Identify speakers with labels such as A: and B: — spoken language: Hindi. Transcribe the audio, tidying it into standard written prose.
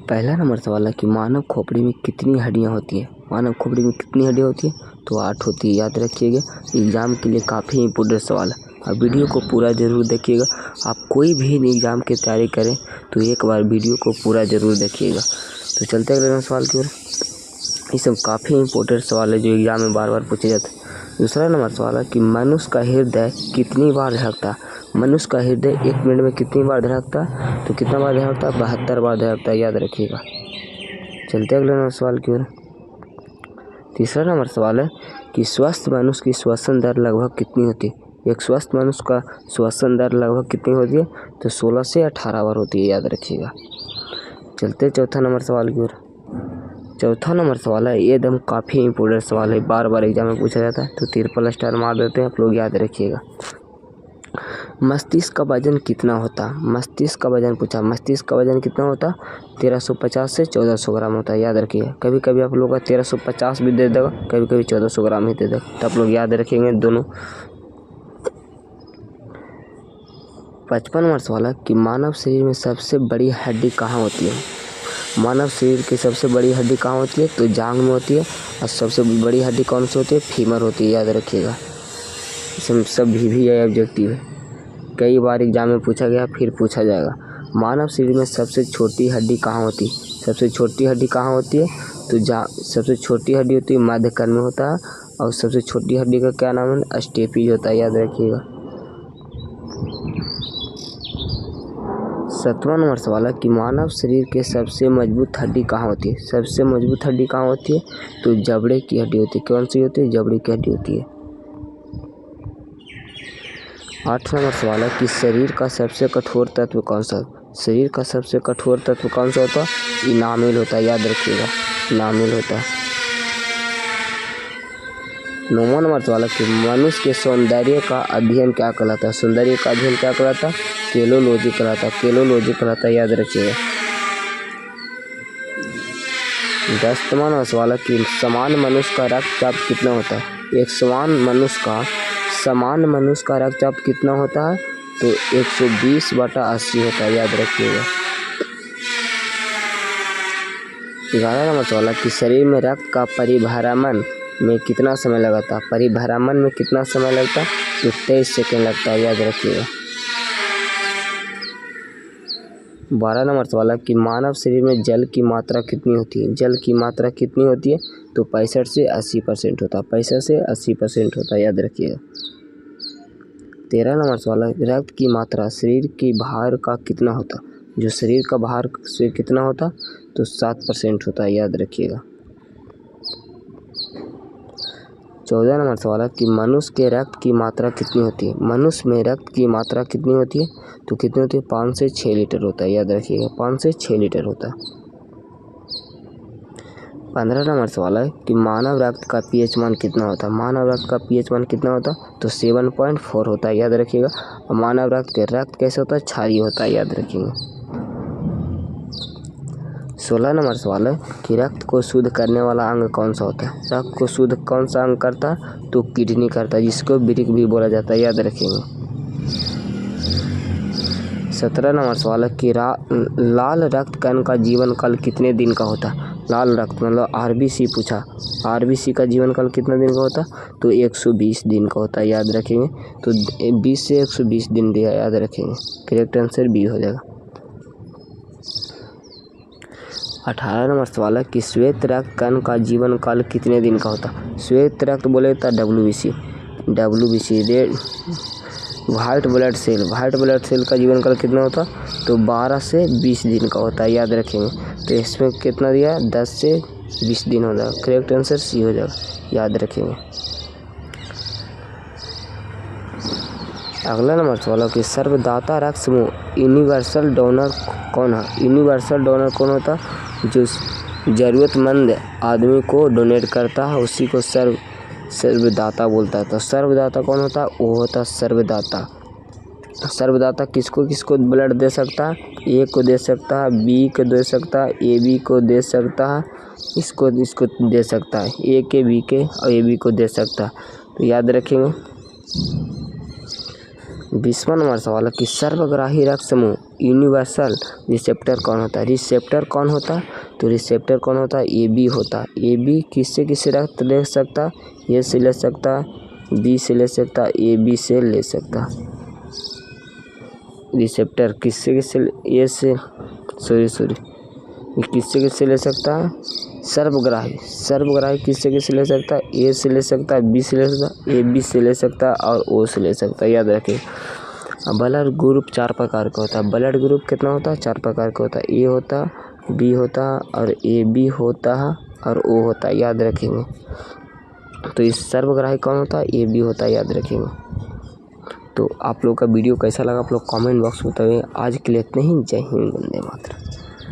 A: पहला नंबर सवाल है कि मानव खोपड़ी में कितनी हड्डियां होती है। मानव खोपड़ी में कितनी हड्डियां होती है? तो 8 होती है, याद रखिएगा। एग्ज़ाम के लिए काफ़ी इंपॉर्टेंट सवाल है। आप वीडियो को पूरा ज़रूर देखिएगा। आप कोई भी एग्ज़ाम की तैयारी करें तो एक बार वीडियो को पूरा ज़रूर देखिएगा। तो चलते हैं अगले सवाल की ओर। ये सब काफ़ी इंपॉर्टेंट सवाल है जो एग्ज़ाम में बार बार पूछे जाते हैं। दूसरा नंबर सवाल है कि मनुष्य का हृदय कितनी बार धड़कता है। मनुष्य का हृदय 1 मिनट में कितनी बार धड़कता है? तो कितना बार धड़कता है? 72 बार धड़कता है, याद रखिएगा। चलते हैं अगले नंबर सवाल की ओर। तीसरा नंबर सवाल है कि स्वस्थ मनुष्य की श्वसन दर लगभग कितनी होती है। एक स्वस्थ मनुष्य का श्वसन दर लगभग कितनी होती है? तो 16 से 18 बार होती है, याद रखिएगा। चलते हैं चौथा नंबर सवाल की ओर। चौथा नंबर सवाल है, ये एकदम काफ़ी इंपॉर्टेंट सवाल है, बार बार एग्जाम में पूछा जाता है, तो ट्रिपल स्टार मार देते हैं आप लोग, याद रखिएगा। मस्तिष्क का वजन कितना होता? मस्तिष्क का वजन पूछा। मस्तिष्क का वजन कितना होता? 1350 से 1400 ग्राम होता है, याद रखिएगा। कभी कभी आप लोग का 1350 भी दे देगा, कभी कभी 1400 ग्राम ही दे देगा, तो आप लोग याद रखेंगे दोनों। 55 नंबर सवाल है कि मानव शरीर में सबसे बड़ी हड्डी कहाँ होती है। मानव शरीर की सबसे बड़ी हड्डी कहाँ होती है? तो जांघ में होती है। और सबसे बड़ी हड्डी कौन सी होती है? फीमर होती है, याद रखिएगा। इसमें सब भी है ऑब्जेक्टिव है, कई बार एग्जाम में पूछा गया, फिर पूछा जाएगा। मानव शरीर में सबसे छोटी हड्डी कहाँ होती है? सबसे छोटी हड्डी कहाँ होती है? तो सबसे छोटी हड्डी होती है मध्यकर्ण में होता है। और सबसे छोटी हड्डी का क्या नाम है? स्टेपीज होता है, याद रखिएगा। 7वां नंबर सवाल है कि मानव शरीर के सबसे मजबूत हड्डी कहाँ होती है। सबसे मजबूत हड्डी कहाँ होती है? तो जबड़े की हड्डी होती है। कौन सी होती है? जबड़े की हड्डी होती है। 8वां नंबर सवाल है कि शरीर का सबसे कठोर तत्व कौन सा? शरीर का सबसे कठोर तत्व कौन सा होता है? इनामिल होता है, याद रखिएगा, इनामिल होता है। 9वां नंबर सवाल है कि मनुष्य के सौंदर्य का अध्ययन क्या कहलाता है। सौंदर्य का अध्ययन क्या कहलाता है? केलोलॉजी कहलाता है, केलोलॉजी कहलाता है, याद रखिएगा। 10वां नंबर सवाल है कि समान मनुष्य का रक्तचाप कितना होता है। एक समान मनुष्य का रक्तचाप कितना होता है? तो 120/80 होता है, याद रखिएगा। 11वां नंबर सवाल है कि शरीर में रक्त का परिभ्रमण में कितना समय लगता है। परिभ्रमण में कितना समय लगता है? तो 23 सेकेंड लगता है, याद रखिएगा। 12 नंबर सवाल है कि मानव शरीर में जल की मात्रा कितनी होती है। जल की मात्रा कितनी होती है? तो 65 से 80% होता है, 65 से 80% होता है, याद रखिएगा। 13 नंबर सवाल है रक्त की मात्रा शरीर की भार का कितना होता? जो शरीर का भार से कितना होता? तो 7% होता है, याद रखिएगा। 14 नंबर सवाल है कि मनुष्य के रक्त की मात्रा कितनी होती है। मनुष्य में रक्त की मात्रा कितनी होती है? तो कितनी होती है? 5 से 6 लीटर होता है, याद रखिएगा, 5 से 6 लीटर होता है। 15 नंबर सवाल है कि मानव रक्त का पीएच मान कितना होता है। मानव रक्त का पीएच मान कितना होता है? तो 7.4 होता है, याद रखिएगा। और मानव रक्त कैसे होता है? क्षारीय होता है, याद रखिएगा। 16 नंबर सवाल है कि रक्त को शुद्ध करने वाला अंग कौन सा होता है। रक्त को शुद्ध कौन सा अंग करता है? तो किडनी करता है, जिसको वृक्क भी बोला जाता है, याद रखेंगे। 17 नंबर सवाल है कि लाल रक्त कण का जीवन काल कितने दिन का होता है। लाल रक्त मतलब आरबीसी पूछा, आरबीसी का जीवन काल कितना दिन का होता है? तो 120 दिन का होता है, याद रखेंगे। तो 20 से 120 दिन दिया, याद रखेंगे। करेक्ट आंसर बी हो जाएगा। 18 नंबर सवाल है कि श्वेत रक्त कण का जीवन काल कितने दिन का होता है। श्वेत रक्त बोले तो WBC red white blood cell का जीवन काल कितना होता? तो 12 से 20 दिन का होता है, याद रखेंगे। तो इसमें कितना दिया? 10 से 20 दिन हो जाएगा। करेक्ट आंसर सी हो जाएगा, याद रखेंगे। अगला नंबर सवाल है कि सर्वदाता रक्त समूह यूनिवर्सल डोनर कौन है। यूनिवर्सल डोनर कौन होता है? जो ज़रूरतमंद आदमी को डोनेट करता है उसी को सर्वदाता बोलता है। तो सर्वदाता कौन होता है? वो होता है सर्वदाता। सर्वदाता किसको किसको ब्लड दे सकता है? ए को दे सकता है, बी को दे सकता है, ए बी को दे सकता है, इसको दे सकता है, ए के, बी के और ए बी को दे सकता है। तो याद रखेंगे। 20वां नंबर सवाल है कि सर्वग्राही रक्त समूह यूनिवर्सल रिसेप्टर कौन होता है। रिसेप्टर कौन होता है, तो रिसेप्टर कौन होता है, ए बी होता है। ए बी किससे किससे रक्त ले सकता है, ए से ले सकता है, बी से ले सकता है, ए बी से ले सकता है। रिसेप्टर किससे किससे, ए से किससे किससे ले सकता है, सर्वग्राही किससे किससे ले सकता है, ए से ले सकता है, बी से ले सकता है, ए बी से ले सकता है और ओ से ले सकता है, याद रखिए। ब्लड ग्रुप 4 प्रकार का होता है। ब्लड ग्रुप कितना होता है, 4 प्रकार का होता है। ए होता है, बी होता है और ए बी होता है और ओ होता है, याद रखेंगे। तो इस सर्वग्राही कौन होता है, ए बी होता है, याद रखेंगे। तो आप लोग का वीडियो कैसा लगा आप लोग कमेंट बॉक्स में बताइए। आज के लिए इतना ही। जय हिंद, वंदे मातरम।